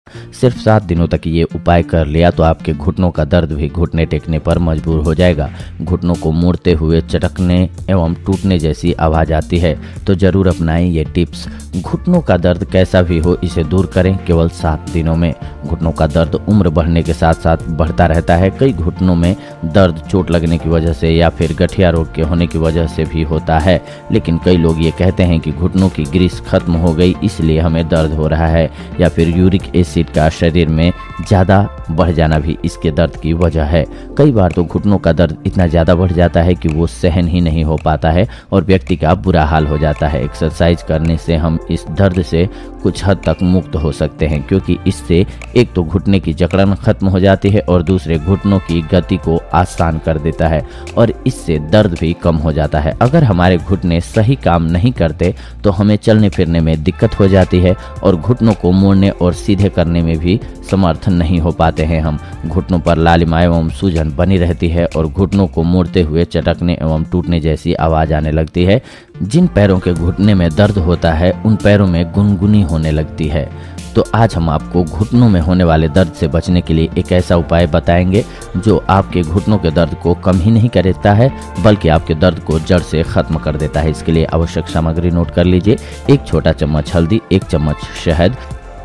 सिर्फ 7 दिनों तक ये उपाय कर लिया तो आपके घुटनों का दर्द भी घुटने टेकने पर मजबूर हो जाएगा। घुटनों को मुड़ते हुए चटकने एवं टूटने जैसी आवाज़ आती है तो ज़रूर अपनाएं ये टिप्स। घुटनों का दर्द कैसा भी हो इसे दूर करें केवल 7 दिनों में। घुटनों का दर्द उम्र बढ़ने के साथ साथ बढ़ता रहता है। कई घुटनों में दर्द चोट लगने की वजह से या फिर गठिया रोग के होने की वजह से भी होता है, लेकिन कई लोग ये कहते हैं कि घुटनों की ग्रीस खत्म हो गई इसलिए हमें दर्द हो रहा है, या फिर यूरिक एसिड का शरीर में ज़्यादा बढ़ जाना भी इसके दर्द की वजह है। कई बार तो घुटनों का दर्द इतना ज़्यादा बढ़ जाता है कि वो सहन ही नहीं हो पाता है और व्यक्ति का बुरा हाल हो जाता है। एक्सरसाइज करने से हम इस दर्द से कुछ हद तक मुक्त हो सकते हैं, क्योंकि इससे एक तो घुटने की जकड़न खत्म हो जाती है और दूसरे घुटनों की गति को आसान कर देता है और इससे दर्द भी कम हो जाता है। अगर हमारे घुटने सही काम नहीं करते तो हमें चलने फिरने में दिक्कत हो जाती है और घुटनों को मोड़ने और सीधे करने में भी समर्थ नहीं हो पाते हैं हम। घुटनों पर लालिमा एवं सूजन बनी रहती है और घुटनों को मोड़ते हुए चटकने एवं टूटने जैसी आवाज़ आने लगती है। जिन पैरों के घुटने में दर्द होता है उन पैरों में गुनगुनी होने लगती है। तो आज हम आपको घुटनों में होने वाले दर्द से बचने के लिए एक ऐसा उपाय बताएंगे जो आपके घुटनों के दर्द को कम ही नहीं करता है बल्कि आपके दर्द को जड़ से खत्म कर देता है। इसके लिए आवश्यक सामग्री नोट कर लीजिए। 1 छोटा चम्मच हल्दी, 1 चम्मच शहद,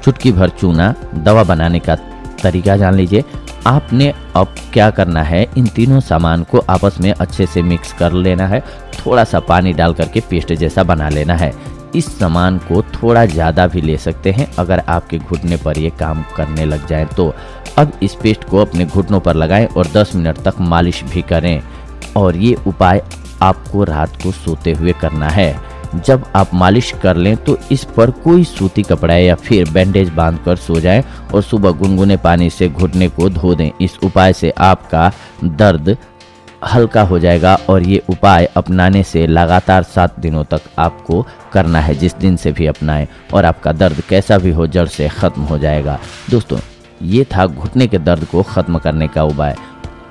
चुटकी भर चूना। दवा बनाने का तरीका जान लीजिए। आपने अब क्या करना है, इन तीनों सामान को आपस में अच्छे से मिक्स कर लेना है। थोड़ा सा पानी डाल करके पेस्ट जैसा बना लेना है। इस सामान को थोड़ा ज़्यादा भी ले सकते हैं अगर आपके घुटने पर ये काम करने लग जाए तो। अब इस पेस्ट को अपने घुटनों पर लगाएं और 10 मिनट तक मालिश भी करें और ये उपाय आपको रात को सोते हुए करना है। जब आप मालिश कर लें तो इस पर कोई सूती कपड़ा या फिर बैंडेज बांधकर सो जाएं और सुबह गुनगुने पानी से घुटने को धो दें। इस उपाय से आपका दर्द हल्का हो जाएगा और ये उपाय अपनाने से लगातार 7 दिनों तक आपको करना है। जिस दिन से भी अपनाएं और आपका दर्द कैसा भी हो जड़ से ख़त्म हो जाएगा। दोस्तों, ये था घुटने के दर्द को ख़त्म करने का उपाय।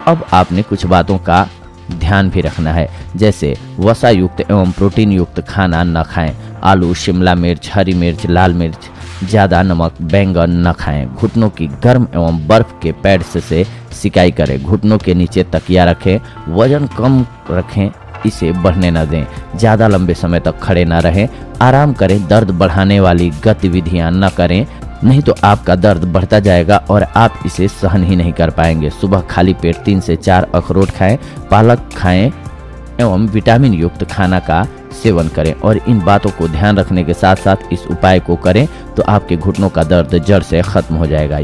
अब आपने कुछ बातों का ध्यान भी रखना है, जैसे वसा युक्त एवं प्रोटीन युक्त खाना न खाएं। आलू, शिमला मिर्च, हरी मिर्च, लाल मिर्च, ज़्यादा नमक, बैंगन न खाएं। घुटनों की गर्म एवं बर्फ के पैड्स से सिकाई करें। घुटनों के नीचे तकिया रखें। वजन कम रखें, इसे बढ़ने न दें। ज़्यादा लंबे समय तक खड़े न रहें। आराम करें। दर्द बढ़ाने वाली गतिविधियां न करें, नहीं तो आपका दर्द बढ़ता जाएगा और आप इसे सहन ही नहीं कर पाएंगे। सुबह खाली पेट 3 से 4 अखरोट खाएं, पालक खाएं एवं विटामिन युक्त खाना का सेवन करें और इन बातों को ध्यान रखने के साथ साथ इस उपाय को करें तो आपके घुटनों का दर्द जड़ से खत्म हो जाएगा।